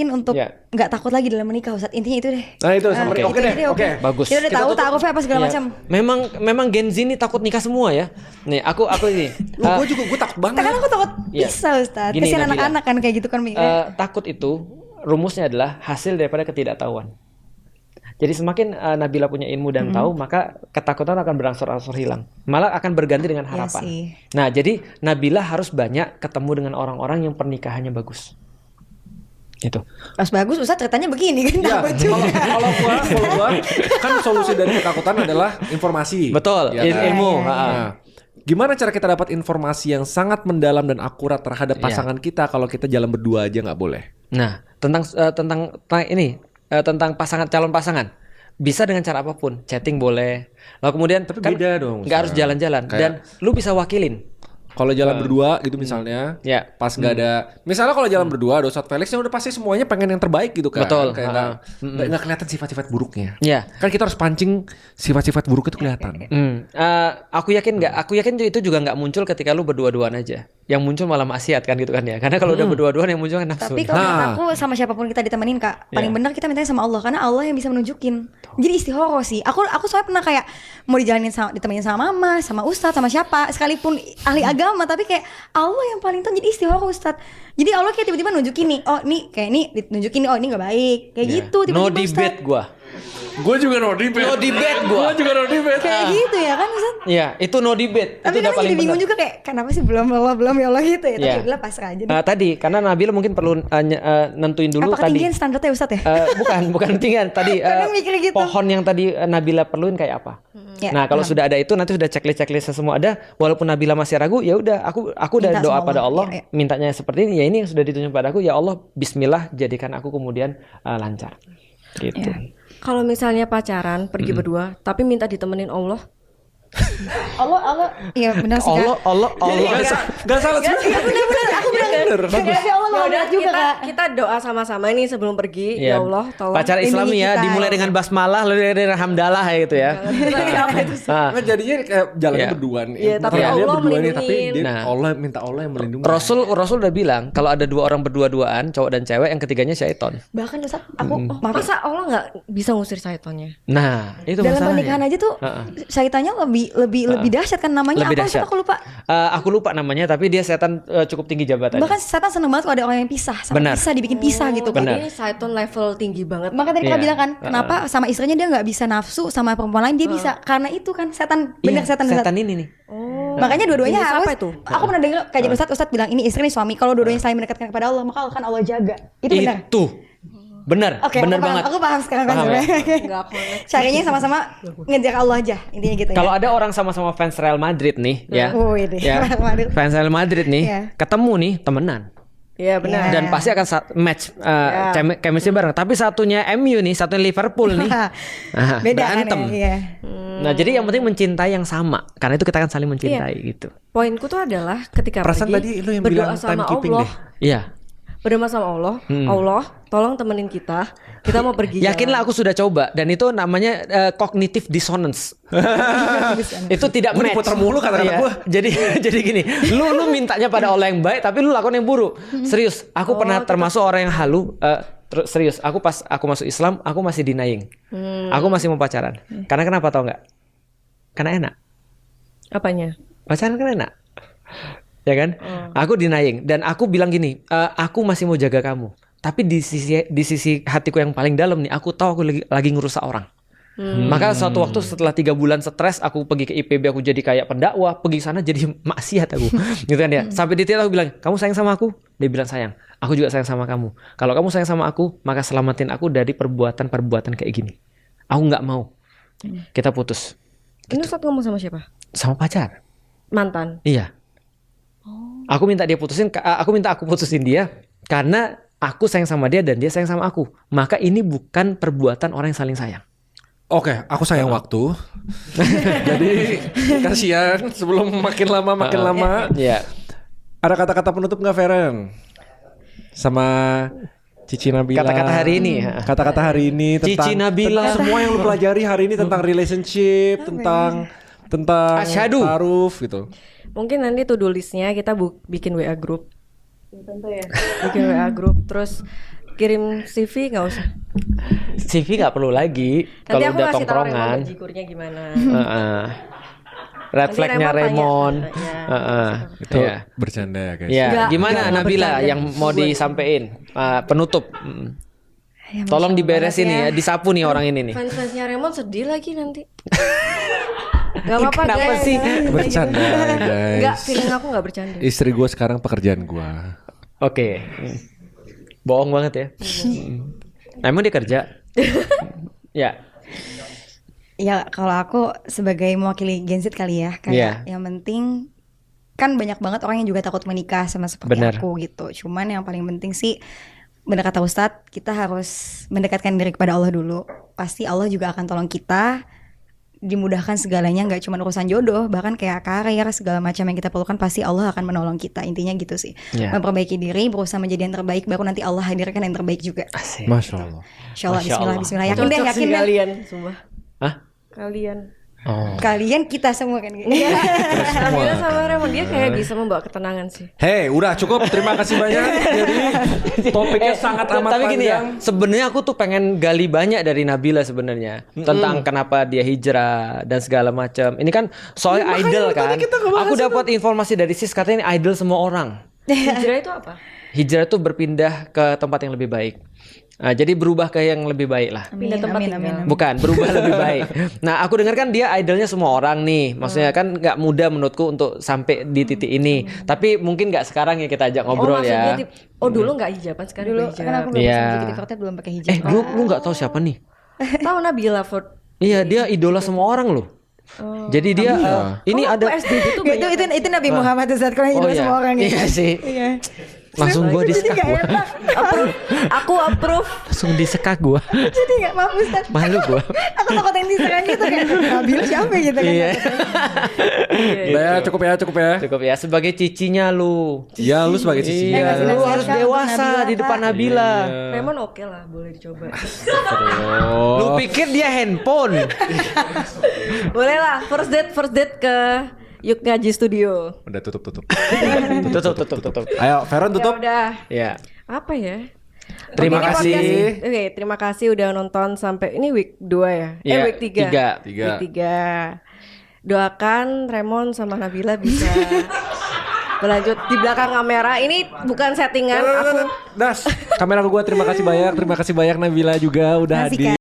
untuk nggak takut lagi dalam menikah, Ustaz. Intinya itu deh. Nah itu summary. Oke deh. Bagus. Kita udah tahu takutnya apa segala macam. Memang Gen Z ini takut nikah semua ya. Nih aku ini. Gue takut banget. Karena aku takut pisah, Ustaz. Kasihan anak-anak kan kayak gitu kan mikirnya. Takut itu rumusnya adalah hasil daripada ketidaktahuan. Jadi semakin Nabila punya ilmu dan tahu, maka ketakutan akan berangsur-angsur hilang. Malah akan berganti dengan harapan. Nah, jadi Nabila harus banyak ketemu dengan orang-orang yang pernikahannya bagus. Itu. Pas bagus, Ustaz ceritanya begini kan. Ya, kalau gua kan solusi dari ketakutan adalah informasi. Betul, ya, kan? ilmu. Nah, gimana cara kita dapat informasi yang sangat mendalam dan akurat terhadap pasangan kita kalau kita jalan berdua aja nggak boleh? Nah, tentang pasangan, calon pasangan bisa dengan cara apapun, chatting boleh. Lalu kemudian tapi beda dong. Nggak harus jalan-jalan dan lu bisa wakilin. Kalau jalan berdua gitu misalnya, pas nggak ada, misalnya kalau jalan berdua, ada Ustadz Felix yang udah pasti semuanya pengen yang terbaik gitu kan. Betul. Kayak nggak kelihatan sifat-sifat buruknya. Iya. Kan kita harus pancing sifat-sifat buruk itu kelihatan. Aku yakin itu juga nggak muncul ketika lu berdua-duaan aja. Yang muncul malah maksiat kan gitu kan ya. Karena kalau udah berdua-duaan yang muncul kan nafsu. Tapi kalau menurut aku sama siapapun kita ditemenin Kak, paling benar kita mintanya sama Allah, karena Allah yang bisa menunjukin. Jadi istihoro sih. Aku soalnya pernah kayak mau ditemenin sama mama, sama ustadz, sama siapa, sekalipun ahli agama, tapi kayak Allah yang paling tahu. Jadi istihoro ustadz. Jadi Allah kayak tiba-tiba nunjukin nih, oh nih kayak ini nunjukin nih, oh ini nggak baik, kayak gitu tiba-tiba. No debate gue. Gue juga no debate. No debate gue. Gue juga no debate. Kayak gitu ya kan Ustaz? Iya, itu no debate. Tapi itu kan jadi bingung juga kayak kenapa sih belum ya Allah gitu ya. Tapi udah pasrah aja deh. Tadi karena Nabila mungkin perlu nentuin dulu apa tadi. ketinggian standarnya Ustaz ya? Bukan ketinggian tadi. Gitu. Pohon yang tadi Nabila perluin kayak apa? Nah, kalau sudah ada itu nanti sudah checklist semua ada. Walaupun Nabila masih ragu, ya udah aku udah minta doa pada Allah, mintanya seperti ini. Ya ini yang sudah ditunjuk padaku. Ya Allah, Bismillah jadikan aku kemudian lancar. Gitu. Kalau misalnya pacaran pergi berdua, tapi minta ditemenin Allah. Allah, iya benar sih. Allah. Gak salah sih. Benar, aku benar. Bagus. Allah mau juga Kak. Kita doa sama-sama ini sebelum pergi. Ya Allah, tolong. Pacar Islami ya, dimulai dengan basmalah, lalu dengan hamdalah ya gitu ya. Nah, jadinya kayak jalannya berdua nih. Iya, tapi Allah melindungi. Tapi Allah minta Allah yang melindungi. Rasul udah bilang kalau ada dua orang berdua-duaan, cowok dan cewek, yang ketiganya syaiton. Bahkan Ustaz, aku masa Allah nggak bisa ngusir syaitonnya? Nah, itu dalam masalahnya. pernikahan aja tuh syaitannya lebih dahsyat kan, namanya lebih apa dahsyat. Aku lupa. Aku lupa namanya, tapi dia setan cukup tinggi jabatannya. Bahkan setan seneng banget kalau ada orang yang pisah, bisa dibikin pisah gitu kan. Ini syaiton level tinggi banget. Maka tadi Kakak bilang kan, kenapa sama istrinya dia nggak bisa nafsu, sama perempuan lain dia bisa, karena itu kan setan, benar setan ini nih. Makanya dua-duanya harus. Itu? Aku pernah dengar kayak Ustadz bilang ini istri ini suami, kalau dua-duanya saling mendekatkan kepada Allah, maka akan Allah jaga. Itu benar. Benar, benar banget. Aku paham sekarang kan. Caranya sama-sama ngejar Allah aja, intinya gitu ya. Kalau ada orang sama-sama fans Real Madrid nih, fans Real Madrid nih, ketemu nih temenan. Iya benar. Dan pasti akan match chemistry bareng. Tapi satunya MU nih, satunya Liverpool nih. Beda berantem. kan ya. Nah, jadi yang penting mencintai yang sama. Karena itu kita akan saling mencintai gitu. Poinku tuh adalah ketika perasaan pergi tadi lu yang berdoa bilang sama timekeeping Allah. Iya. Berdoa sama Allah, Allah tolong temenin kita mau pergi. Yakinlah aku sudah coba dan itu namanya cognitive dissonance. Itu tidak match. Putar mulu kata-kata gue. Jadi gini, lu mintanya pada Allah yang baik tapi lu lakukan yang buruk. Serius, aku pernah termasuk orang yang halu. Serius, aku pas aku masuk Islam, aku masih denying. Aku masih mau pacaran. Karena kenapa tau nggak? Karena enak. Apanya? Pacaran kan enak. Ya kan? Aku denying dan aku bilang gini, aku masih mau jaga kamu. Tapi di sisi hatiku yang paling dalam nih, aku tahu aku lagi ngerusak orang. Maka suatu waktu setelah 3 bulan stres, aku pergi ke IPB, aku jadi kayak pendakwah, pergi sana jadi maksiat aku. Gitu kan ya. Sampai di titik aku bilang, "Kamu sayang sama aku?" Dia bilang sayang. Aku juga sayang sama kamu. Kalau kamu sayang sama aku, maka selamatin aku dari perbuatan kayak gini. Aku nggak mau. Kita putus. Ini saat ngomong sama siapa? Sama pacar. Mantan. Iya. Aku minta aku putusin dia karena aku sayang sama dia dan dia sayang sama aku. Maka ini bukan perbuatan orang yang saling sayang. Oke, aku sayang waktu. Jadi kasihan sebelum makin lama. Iya. Ada kata-kata penutup nggak, Feren? Sama Cici Nabila. Kata-kata hari ini. Kata-kata hari ini Cici Nabila. tentang semua yang lu pelajari hari ini tentang relationship, tentang Asyhadu. Ta'aruf gitu. Mungkin nanti to-do listnya kita bikin WA group. Tentu ya. Bikin WA group. Terus kirim CV nggak usah. CV nggak perlu lagi Nanti kalau aku udah ngasih tahu tongkrongan. Raymond gajikurnya gimana. Heeh. Red Nanti flagnya Raymond Raymond. tanya. Heeh. Itu Iya. bercanda ya guys. Ya, Nggak, gimana nggak Nabila bercanda. yang mau disampaikan penutup? Ya, Masya Tolong Allah diberesin banget nih ya, disapu nih orang ini nih. Fans-fansnya Raymond sedih lagi nanti. Gak apa-apa Kenapa guys. sih? Bercanda Enggak, guys. feeling aku gak bercanda. Istri gue sekarang pekerjaan gue. Oke. Bohong banget ya. Nah, emang dia kerja? Ya. Ya kalau aku sebagai mewakili Gen Z kali ya, kayak yang penting kan banyak banget orang yang juga takut menikah sama seperti Benar. aku gitu. Cuman yang paling penting sih benar kata Ustadz, kita harus mendekatkan diri kepada Allah dulu. Pasti Allah juga akan tolong kita, dimudahkan segalanya, nggak cuma urusan jodoh, bahkan kayak karir segala macam yang kita perlukan pasti Allah akan menolong kita. Intinya gitu sih. Ya. Memperbaiki diri, berusaha menjadi yang terbaik, baru nanti Allah hadirkan yang terbaik juga. Asik. Masya Allah. Insya Allah, Masya Allah. Bismillah. Yakin deh, Cocok yakin sih deh. kalian, sumpah. Hah? Kalian. Oh. Kalian kita semua kan. Nabila sama Raymond dia kayak bisa membawa ketenangan sih. Hei, udah cukup. Terima kasih banyak. Jadi topiknya sangat amat tapi gini ya, panjang. sebenarnya aku tuh pengen gali banyak dari Nabila sebenarnya tentang kenapa dia hijrah dan segala macam. Ini kan soal idol kan. Aku dapat informasi dari Sis katanya ini idol semua orang. Hijrah itu apa? Hijrah tuh berpindah ke tempat yang lebih baik. Nah, jadi berubah ke yang lebih baik lah. Pindah tempat tinggal. Bukan, berubah lebih baik. Nah, aku dengar kan dia idolnya semua orang nih. Maksudnya kan nggak mudah menurutku untuk sampai di titik ini. Tapi mungkin nggak sekarang ya kita ajak ngobrol ya. Dulu nggak hijaban, sekarang Dulu udah kan hijab. aku belum Iya. bisa jadi Quartet, belum pakai hijab. Lu nggak tahu siapa nih? Tahu Nabila Ford. Iya, dia idola semua orang loh. Jadi dia ini Kamu ada waktu SD itu itu Nabi Muhammad Ustadz, kalau Oh itu iya. semua orang gitu. Iya sih. Iya. Langsung gua disekak gua. aku approve. Langsung disekak gua. Jadi nggak maaf Ustadz. Malu gua. Aku takut yang diserang gitu kan. Nabil siapa gitu kan. Iya. Udah ya, cukup ya, cukup ya. Cukup ya sebagai cicinya lu. Ya, lu sebagai cici. Iya, ngasih lu nasihat harus kan untuk dewasa Nabila, di depan Kak. Nabila. Raymond oke lah, boleh dicoba. Lu pikir dia handphone? Boleh lah, first date ke Yuk Ngaji Studio. Udah tutup. Tutup. Ayo, Veron tutup. Ya udah. Ya. Apa ya? Terima Oke, ini kasih. podcast- Oke, terima kasih udah nonton sampai ini week 2 ya. Iya, Week 3. Tiga. Week 3. Doakan Raymond sama Nabila bisa berlanjut di belakang kamera. Ini bukan settingan, aku Das, kamera gua terima kasih banyak Nabila juga udah Makasih, hadir. Kak.